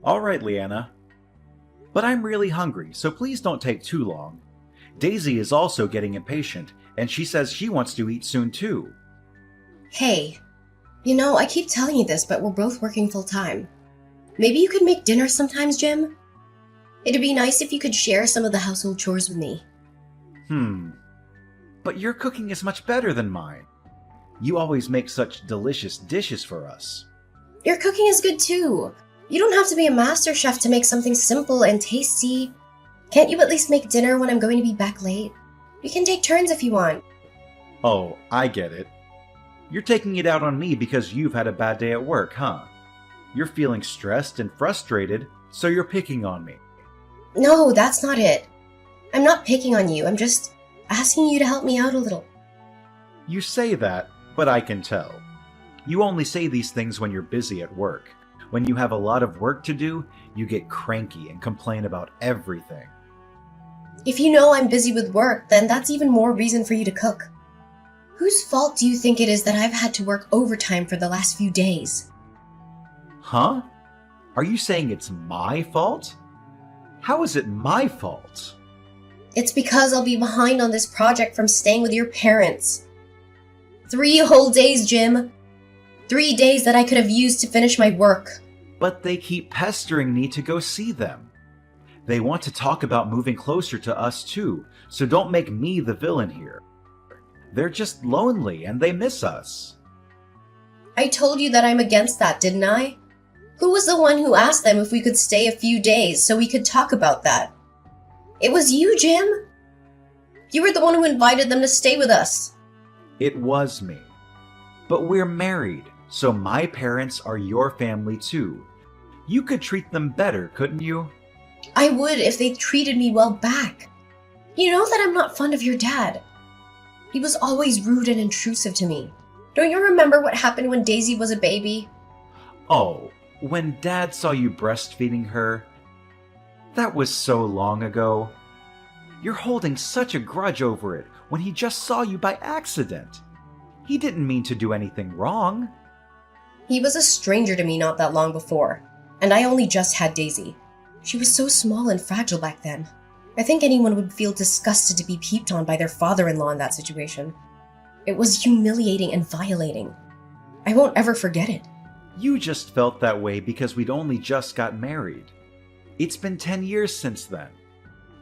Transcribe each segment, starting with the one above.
All right, Leanna. But I'm really hungry, so please don't take too long. Daisy is also getting impatient, and she says she wants to eat soon too. Hey, I keep telling you this, but we're both working full time. Maybe you could make dinner sometimes, Jim? It'd be nice if you could share some of the household chores with me. But your cooking is much better than mine. You always make such delicious dishes for us. Your cooking is good too. You don't have to be a master chef to make something simple and tasty. Can't you at least make dinner when I'm going to be back late? We can take turns if you want. Oh, I get it. You're taking it out on me because you've had a bad day at work, huh? You're feeling stressed and frustrated, so you're picking on me. No, that's not it. I'm not picking on you. I'm just asking you to help me out a little. You say that, but I can tell. You only say these things when you're busy at work. When you have a lot of work to do, you get cranky and complain about everything. If you know I'm busy with work, then that's even more reason for you to cook. Whose fault do you think it is that I've had to work overtime for the last few days? Huh? Are you saying it's my fault? How is it my fault? It's because I'll be behind on this project from staying with your parents. 3 whole days, Jim. 3 days that I could have used to finish my work. But they keep pestering me to go see them. They want to talk about moving closer to us too, so don't make me the villain here. They're just lonely and they miss us. I told you that I'm against that, didn't I? Who was the one who asked them if we could stay a few days so we could talk about that? It was you, Jim. You were the one who invited them to stay with us. It was me. But we're married, so my parents are your family too. You could treat them better, couldn't you? I would if they treated me well back. You know that I'm not fond of your dad. He was always rude and intrusive to me. Don't you remember what happened when Daisy was a baby? Oh, when Dad saw you breastfeeding her? That was so long ago. You're holding such a grudge over it when he just saw you by accident. He didn't mean to do anything wrong. He was a stranger to me not that long before, and I only just had Daisy. She was so small and fragile back then. I think anyone would feel disgusted to be peeped on by their father-in-law in that situation. It was humiliating and violating. I won't ever forget it. You just felt that way because we'd only just got married. It's been 10 years since then.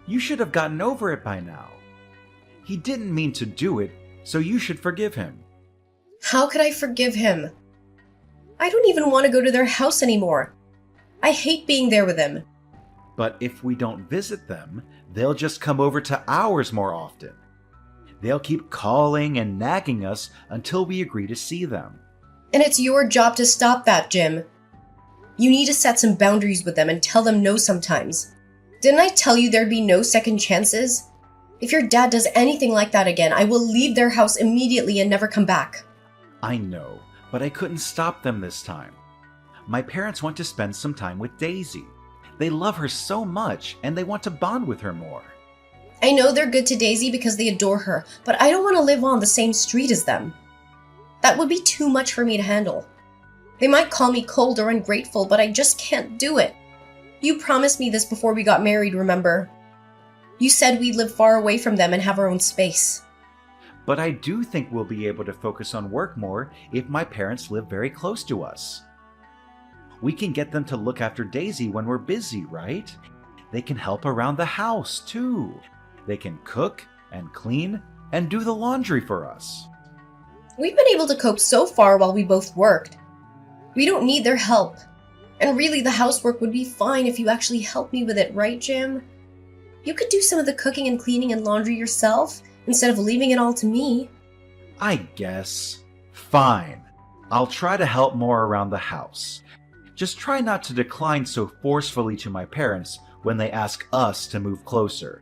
You should have gotten over it by now. He didn't mean to do it, so you should forgive him. How could I forgive him? I don't even want to go to their house anymore. I hate being there with them. But if we don't visit them, they'll just come over to ours more often. They'll keep calling and nagging us until we agree to see them. And it's your job to stop that, Jim. You need to set some boundaries with them and tell them no sometimes. Didn't I tell you there'd be no second chances? If your dad does anything like that again, I will leave their house immediately and never come back. I know, but I couldn't stop them this time. My parents want to spend some time with Daisy. They love her so much, and they want to bond with her more. I know they're good to Daisy because they adore her, but I don't want to live on the same street as them. That would be too much for me to handle. They might call me cold or ungrateful, but I just can't do it. You promised me this before we got married, remember? You said we'd live far away from them and have our own space. But I do think we'll be able to focus on work more if my parents live very close to us. We can get them to look after Daisy when we're busy, right? They can help around the house, too. They can cook and clean and do the laundry for us. We've been able to cope so far while we both worked. We don't need their help. And really, the housework would be fine if you actually helped me with it, right, Jim? You could do some of the cooking and cleaning and laundry yourself, instead of leaving it all to me. I guess. Fine. I'll try to help more around the house. Just try not to decline so forcefully to my parents when they ask us to move closer.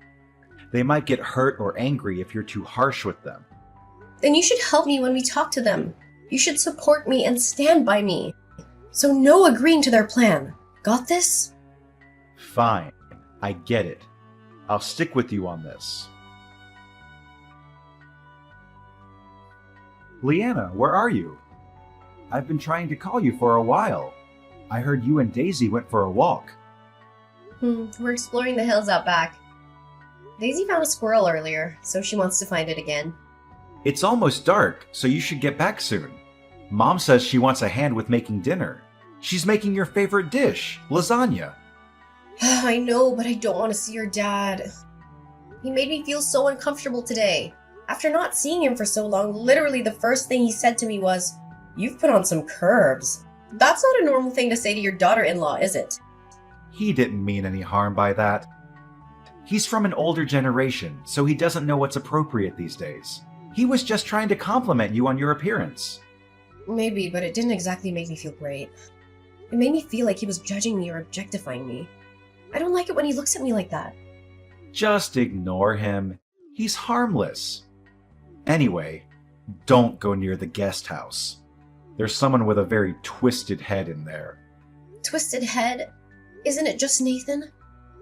They might get hurt or angry if you're too harsh with them. Then you should help me when we talk to them. You should support me and stand by me. So no agreeing to their plan. Got this? Fine. I get it. I'll stick with you on this. Leanna, where are you? I've been trying to call you for a while. I heard you and Daisy went for a walk. We're exploring the hills out back. Daisy found a squirrel earlier, so she wants to find it again. It's almost dark, so you should get back soon. Mom says she wants a hand with making dinner. She's making your favorite dish, lasagna. I know, but I don't want to see your dad. He made me feel so uncomfortable today. After not seeing him for so long, literally the first thing he said to me was, "You've put on some curves." That's not a normal thing to say to your daughter-in-law, is it? He didn't mean any harm by that. He's from an older generation, so he doesn't know what's appropriate these days. He was just trying to compliment you on your appearance. Maybe, but it didn't exactly make me feel great. It made me feel like he was judging me or objectifying me. I don't like it when he looks at me like that. Just ignore him. He's harmless. Anyway, don't go near the guest house. There's someone with a very twisted head in there. Twisted head? Isn't it just Nathan?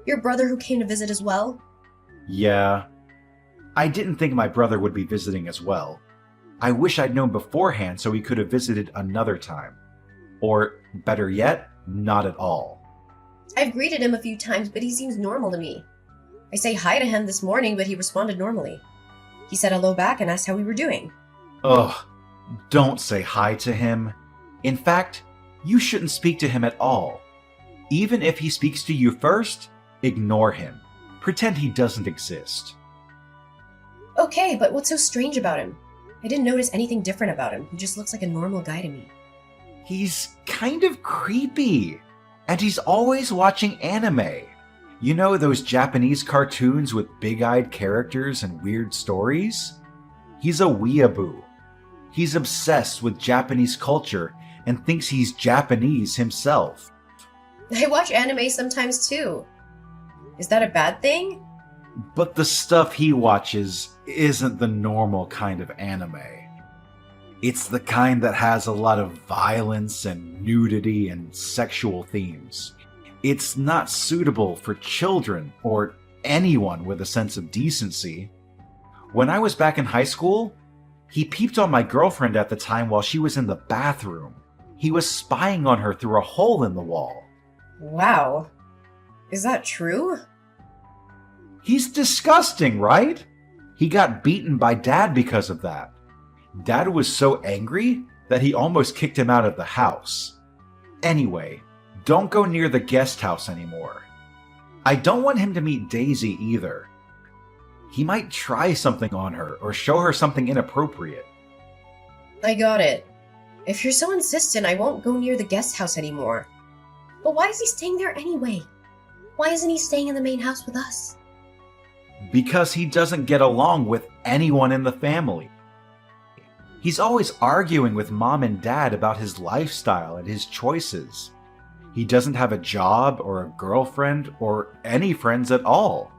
Your brother who came to visit as well? Yeah. I didn't think my brother would be visiting as well. I wish I'd known beforehand so he could have visited another time. Or, better yet, not at all. I've greeted him a few times, but he seems normal to me. I say hi to him this morning, but he responded normally. He said hello back and asked how we were doing. Ugh, don't say hi to him. In fact, you shouldn't speak to him at all. Even if he speaks to you first, ignore him. Pretend he doesn't exist. Okay, but what's so strange about him? I didn't notice anything different about him. He just looks like a normal guy to me. He's kind of creepy. And he's always watching anime. You know those Japanese cartoons with big-eyed characters and weird stories? He's a weeaboo. He's obsessed with Japanese culture and thinks he's Japanese himself. I watch anime sometimes too. Is that a bad thing? But the stuff he watches isn't the normal kind of anime. It's the kind that has a lot of violence and nudity and sexual themes. It's not suitable for children or anyone with a sense of decency. When I was back in high school, he peeped on my girlfriend at the time while she was in the bathroom. He was spying on her through a hole in the wall. Wow. Is that true? He's disgusting, right? He got beaten by Dad because of that. Dad was so angry that he almost kicked him out of the house. Anyway, don't go near the guest house anymore. I don't want him to meet Daisy either. He might try something on her or show her something inappropriate. I got it. If you're so insistent, I won't go near the guest house anymore. But why is he staying there anyway? Why isn't he staying in the main house with us? Because he doesn't get along with anyone in the family. He's always arguing with Mom and Dad about his lifestyle and his choices. He doesn't have a job or a girlfriend or any friends at all.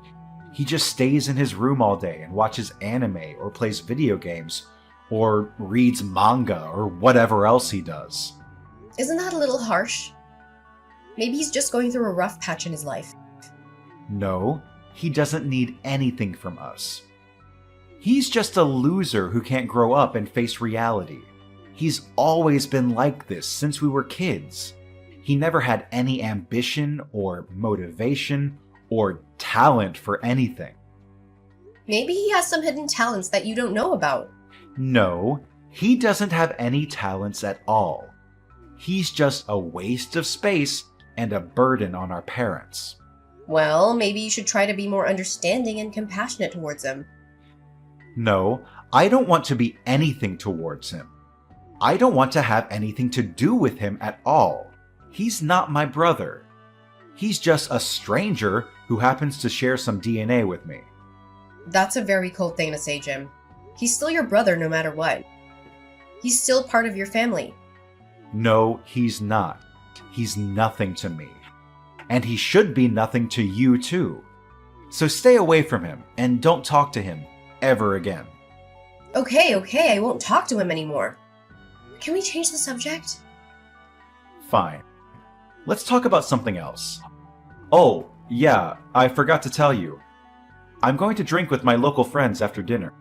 He just stays in his room all day and watches anime or plays video games or reads manga or whatever else he does. Isn't that a little harsh? Maybe he's just going through a rough patch in his life. No, he doesn't need anything from us. He's just a loser who can't grow up and face reality. He's always been like this since we were kids. He never had any ambition or motivation or talent for anything. Maybe he has some hidden talents that you don't know about. No, he doesn't have any talents at all. He's just a waste of space and a burden on our parents. Well, maybe you should try to be more understanding and compassionate towards him. No, I don't want to be anything towards him. I don't want to have anything to do with him at all. He's not my brother. He's just a stranger who happens to share some DNA with me. That's a very cold thing to say, Jim. He's still your brother no matter what. He's still part of your family. No, he's not. He's nothing to me. And he should be nothing to you too. So stay away from him and don't talk to him ever again. Okay, I won't talk to him anymore. Can we change the subject? Fine. Let's talk about something else. Oh, yeah, I forgot to tell you. I'm going to drink with my local friends after dinner.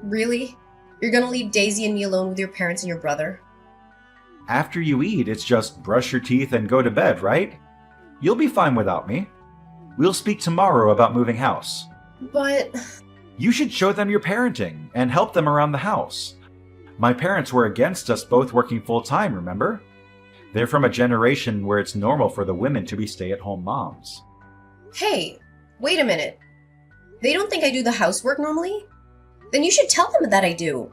Really? You're gonna leave Daisy and me alone with your parents and your brother? After you eat, it's just brush your teeth and go to bed, right? You'll be fine without me. We'll speak tomorrow about moving house. But... You should show them your parenting and help them around the house. My parents were against us both working full-time, remember? They're from a generation where it's normal for the women to be stay-at-home moms. Hey, wait a minute. They don't think I do the housework normally? Then you should tell them that I do.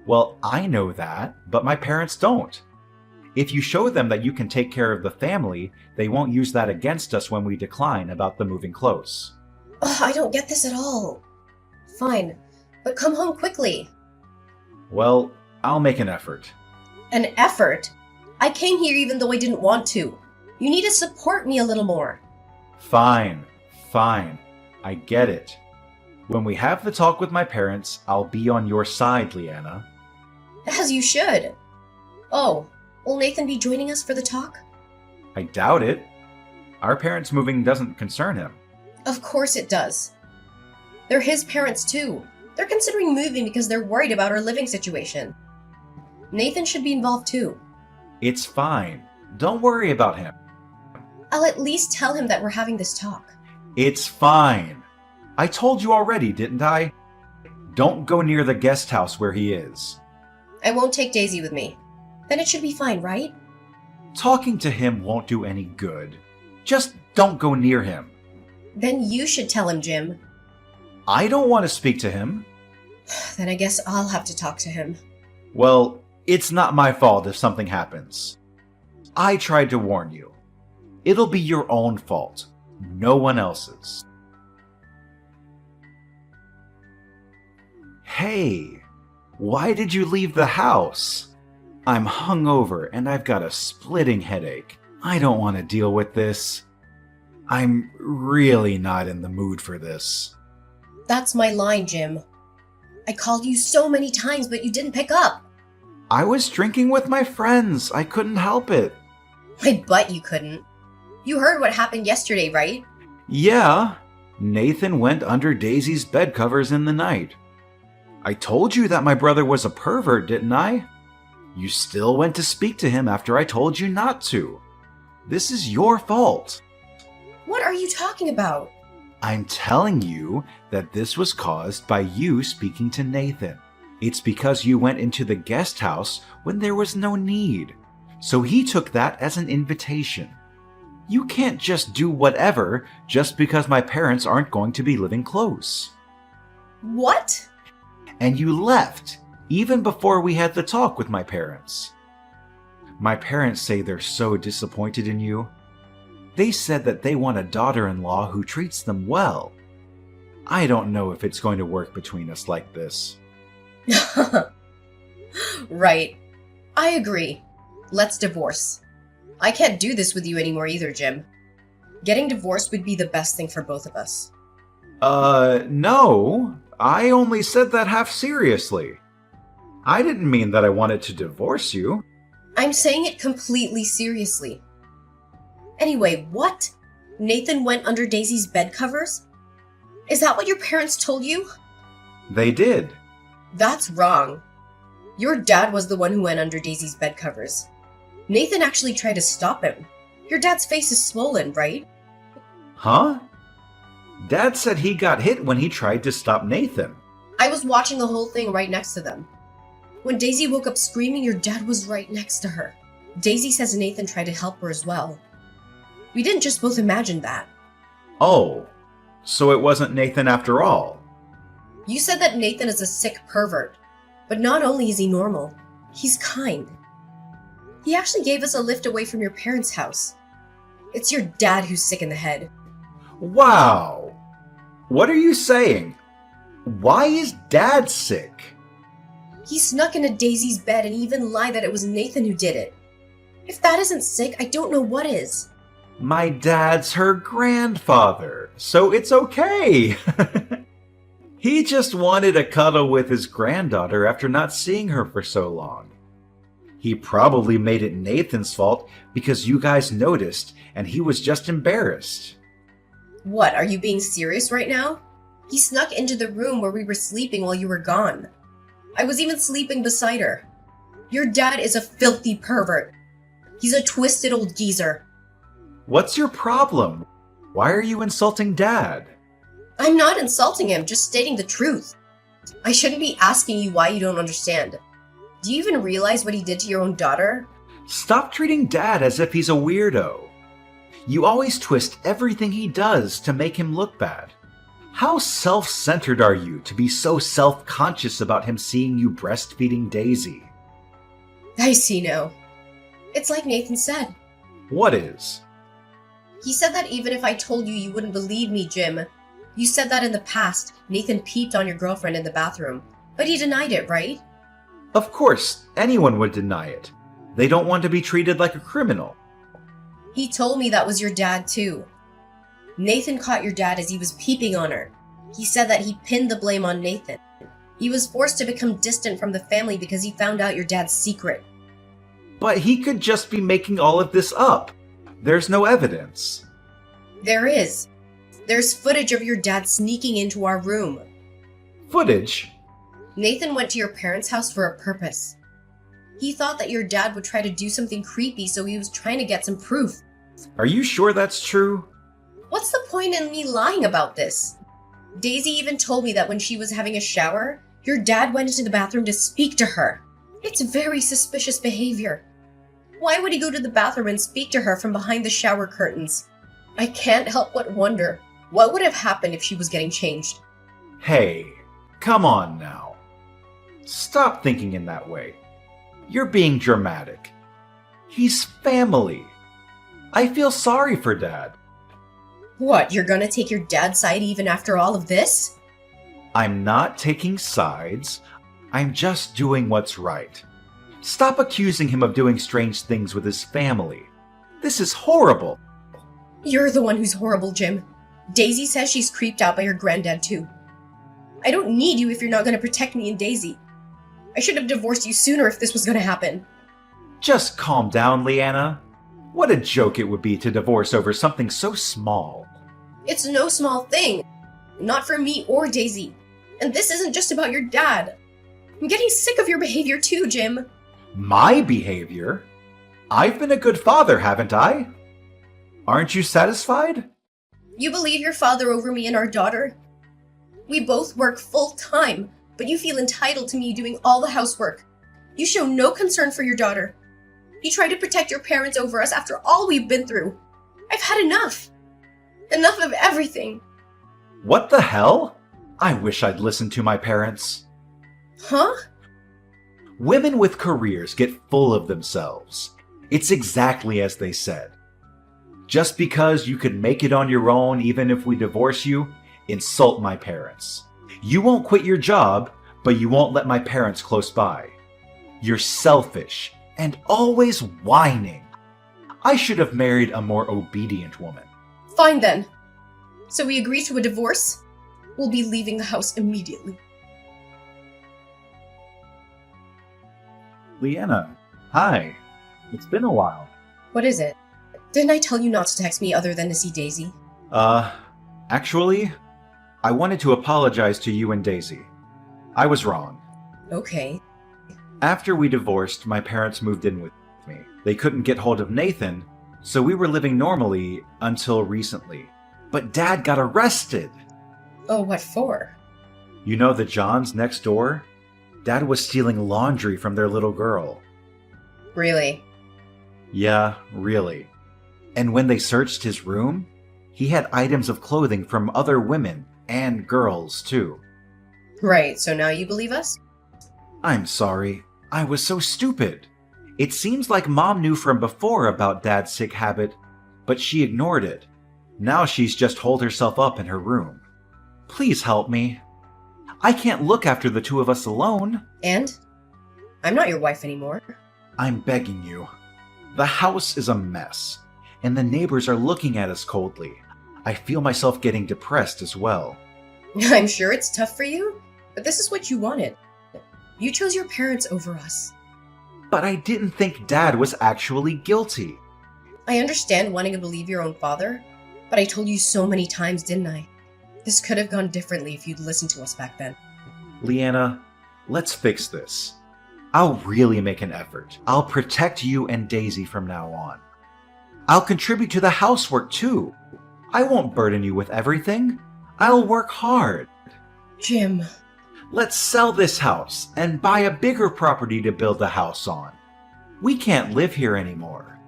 Well, I know that, but my parents don't. If you show them that you can take care of the family, they won't use that against us when we decline about the moving close. Ugh, I don't get this at all. Fine, but come home quickly. Well, I'll make an effort. An effort? I came here even though I didn't want to. You need to support me a little more. Fine. I get it. When we have the talk with my parents, I'll be on your side, Leanna. As you should. Oh, will Nathan be joining us for the talk? I doubt it. Our parents moving doesn't concern him. Of course it does. They're his parents too. They're considering moving because they're worried about our living situation. Nathan should be involved too. It's fine. Don't worry about him. I'll at least tell him that we're having this talk. It's fine. I told you already, didn't I? Don't go near the guest house where he is. I won't take Daisy with me. Then it should be fine, right? Talking to him won't do any good. Just don't go near him. Then you should tell him, Jim. I don't want to speak to him. Then I guess I'll have to talk to him. Well, it's not my fault if something happens. I tried to warn you. It'll be your own fault, no one else's. Hey, why did you leave the house? I'm hungover and I've got a splitting headache. I don't want to deal with this. I'm really not in the mood for this. That's my line, Jim. I called you so many times, but you didn't pick up. I was drinking with my friends. I couldn't help it. I bet you couldn't. You heard what happened yesterday, right? Yeah. Nathan went under Daisy's bed covers in the night. I told you that my brother was a pervert, didn't I? You still went to speak to him after I told you not to. This is your fault. What are you talking about? I'm telling you that this was caused by you speaking to Nathan. It's because you went into the guest house when there was no need. So he took that as an invitation. You can't just do whatever just because my parents aren't going to be living close. What? And you left, even before we had the talk with my parents. My parents say they're so disappointed in you. They said that they want a daughter-in-law who treats them well. I don't know if it's going to work between us like this. Right. I agree. Let's divorce. I can't do this with you anymore either, Jim. Getting divorced would be the best thing for both of us. No. I only said that half seriously. I didn't mean that I wanted to divorce you. I'm saying it completely seriously. Anyway, what? Nathan went under Daisy's bed covers? Is that what your parents told you? They did. That's wrong. Your dad was the one who went under Daisy's bed covers. Nathan actually tried to stop him. Your dad's face is swollen, right? Huh? Dad said he got hit when he tried to stop Nathan. I was watching the whole thing right next to them. When Daisy woke up screaming, your dad was right next to her. Daisy says Nathan tried to help her as well. We didn't just both imagine that. Oh, so it wasn't Nathan after all. You said that Nathan is a sick pervert. But not only is he normal, he's kind. He actually gave us a lift away from your parents' house. It's your dad who's sick in the head. Wow! What are you saying? Why is Dad sick? He snuck into Daisy's bed and even lied that it was Nathan who did it. If that isn't sick, I don't know what is. My dad's her grandfather, so it's okay. He just wanted a cuddle with his granddaughter after not seeing her for so long. He probably made it Nathan's fault because you guys noticed and he was just embarrassed. What, are you being serious right now? He snuck into the room where we were sleeping while you were gone. I was even sleeping beside her. Your dad is a filthy pervert. He's a twisted old geezer. What's your problem? Why are you insulting Dad? I'm not insulting him, just stating the truth. I shouldn't be asking you why you don't understand. Do you even realize what he did to your own daughter? Stop treating Dad as if he's a weirdo. You always twist everything he does to make him look bad. How self-centered are you to be so self-conscious about him seeing you breastfeeding Daisy? I see now. It's like Nathan said. What is? He said that even if I told you, you wouldn't believe me, Jim. You said that in the past, Nathan peeped on your girlfriend in the bathroom. But he denied it, right? Of course, anyone would deny it. They don't want to be treated like a criminal. He told me that was your dad, too. Nathan caught your dad as he was peeping on her. He said that he pinned the blame on Nathan. He was forced to become distant from the family because he found out your dad's secret. But he could just be making all of this up. There's no evidence. There is. There's footage of your dad sneaking into our room. Footage? Nathan went to your parents' house for a purpose. He thought that your dad would try to do something creepy, so he was trying to get some proof. Are you sure that's true? What's the point in me lying about this? Daisy even told me that when she was having a shower, your dad went into the bathroom to speak to her. It's very suspicious behavior. Why would he go to the bathroom and speak to her from behind the shower curtains? I can't help but wonder, what would have happened if she was getting changed? Hey, come on now. Stop thinking in that way. You're being dramatic. He's family. I feel sorry for Dad. What, you're gonna take your dad's side even after all of this? I'm not taking sides. I'm just doing what's right. Stop accusing him of doing strange things with his family. This is horrible. You're the one who's horrible, Jim. Daisy says she's creeped out by your granddad, too. I don't need you if you're not gonna protect me and Daisy. I should have divorced you sooner if this was gonna happen. Just calm down, Leanna. What a joke it would be to divorce over something so small. It's no small thing. Not for me or Daisy. And this isn't just about your dad. I'm getting sick of your behavior too, Jim. My behavior? I've been a good father, haven't I? Aren't you satisfied? You believe your father over me and our daughter? We both work full time, but you feel entitled to me doing all the housework. You show no concern for your daughter. You try to protect your parents over us after all we've been through. I've had enough. Enough of everything. What the hell? I wish I'd listened to my parents. Huh? Women with careers get full of themselves. It's exactly as they said. Just because you could make it on your own even if we divorce you, insult my parents. You won't quit your job, but you won't let my parents close by. You're selfish and always whining. I should have married a more obedient woman. Fine then. So we agree to a divorce? We'll be leaving the house immediately. Leanna, hi. It's been a while. What is it? Didn't I tell you not to text me other than to see Daisy? Actually, I wanted to apologize to you and Daisy. I was wrong. Okay. After we divorced, my parents moved in with me. They couldn't get hold of Nathan, so we were living normally until recently. But Dad got arrested! Oh, what for? You know the Johns next door? Dad was stealing laundry from their little girl. Really? Yeah, really. And when they searched his room, he had items of clothing from other women and girls, too. Right, so now you believe us? I'm sorry. I was so stupid. It seems like Mom knew from before about Dad's sick habit, but she ignored it. Now she's just holed herself up in her room. Please help me. I can't look after the two of us alone. And? I'm not your wife anymore. I'm begging you. The house is a mess, and the neighbors are looking at us coldly. I feel myself getting depressed as well. I'm sure it's tough for you, but this is what you wanted. You chose your parents over us. But I didn't think Dad was actually guilty. I understand wanting to believe your own father, but I told you so many times, didn't I? This could have gone differently if you'd listened to us back then. Leanna, let's fix this. I'll really make an effort. I'll protect you and Daisy from now on. I'll contribute to the housework too. I won't burden you with everything. I'll work hard. Jim. Let's sell this house and buy a bigger property to build a house on. We can't live here anymore.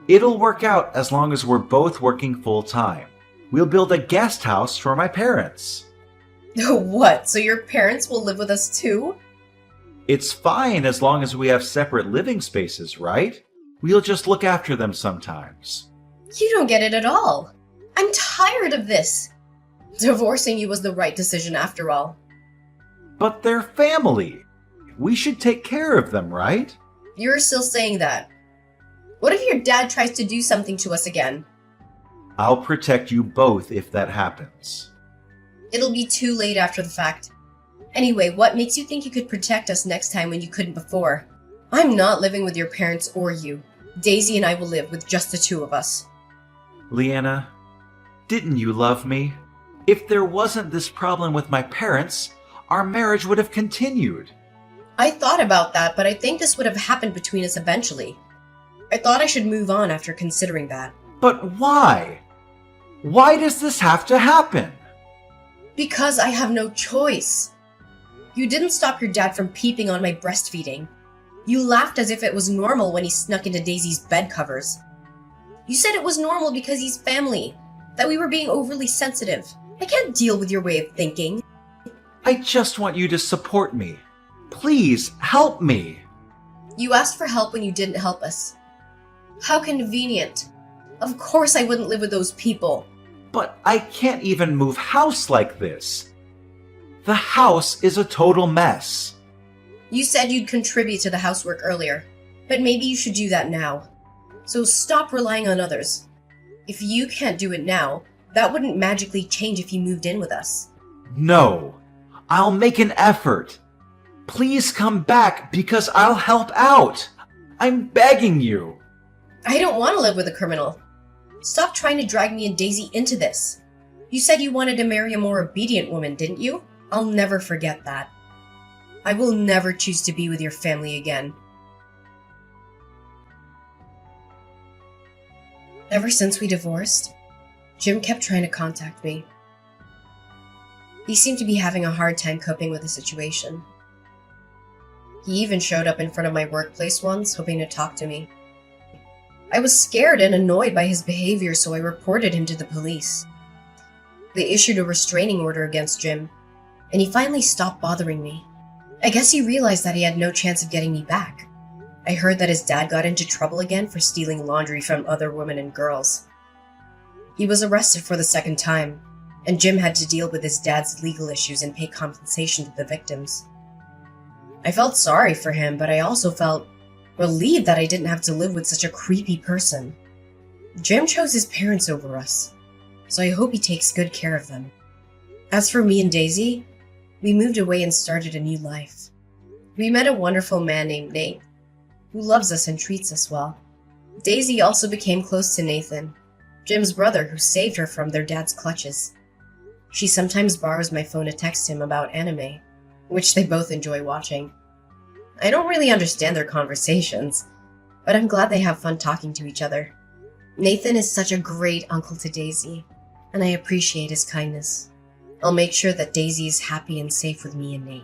It'll work out as long as we're both working full time. We'll build a guest house for my parents. What? So your parents will live with us too? It's fine as long as we have separate living spaces, right? We'll just look after them sometimes. You don't get it at all. I'm tired of this. Divorcing you was the right decision after all. But they're family. We should take care of them, right? You're still saying that. What if your dad tries to do something to us again? I'll protect you both if that happens. It'll be too late after the fact. Anyway, what makes you think you could protect us next time when you couldn't before? I'm not living with your parents or you. Daisy and I will live with just the two of us. Leanna, didn't you love me? If there wasn't this problem with my parents, our marriage would have continued. I thought about that, but I think this would have happened between us eventually. I thought I should move on after considering that. But why? Why does this have to happen? Because I have no choice. You didn't stop your dad from peeping on my breastfeeding. You laughed as if it was normal when he snuck into Daisy's bed covers. You said it was normal because he's family, that we were being overly sensitive. I can't deal with your way of thinking. I just want you to support me. Please, help me. You asked for help when you didn't help us. How convenient. Of course I wouldn't live with those people. But I can't even move house like this. The house is a total mess. You said you'd contribute to the housework earlier, but maybe you should do that now. So stop relying on others. If you can't do it now, that wouldn't magically change if you moved in with us. No, I'll make an effort. Please come back because I'll help out. I'm begging you. I don't want to live with a criminal. Stop trying to drag me and Daisy into this. You said you wanted to marry a more obedient woman, didn't you? I'll never forget that. I will never choose to be with your family again. Ever since we divorced, Jim kept trying to contact me. He seemed to be having a hard time coping with the situation. He even showed up in front of my workplace once, hoping to talk to me. I was scared and annoyed by his behavior, so I reported him to the police. They issued a restraining order against Jim, and he finally stopped bothering me. I guess he realized that he had no chance of getting me back. I heard that his dad got into trouble again for stealing laundry from other women and girls. He was arrested for the second time, and Jim had to deal with his dad's legal issues and pay compensation to the victims. I felt sorry for him, but I also felt relieved that I didn't have to live with such a creepy person. Jim chose his parents over us, so I hope he takes good care of them. As for me and Daisy, we moved away and started a new life. We met a wonderful man named Nate, who loves us and treats us well. Daisy also became close to Nathan, Jim's brother, who saved her from their dad's clutches. She sometimes borrows my phone to text him about anime, which they both enjoy watching. I don't really understand their conversations, but I'm glad they have fun talking to each other. Nathan is such a great uncle to Daisy, and I appreciate his kindness. I'll make sure that Daisy is happy and safe with me and Nate.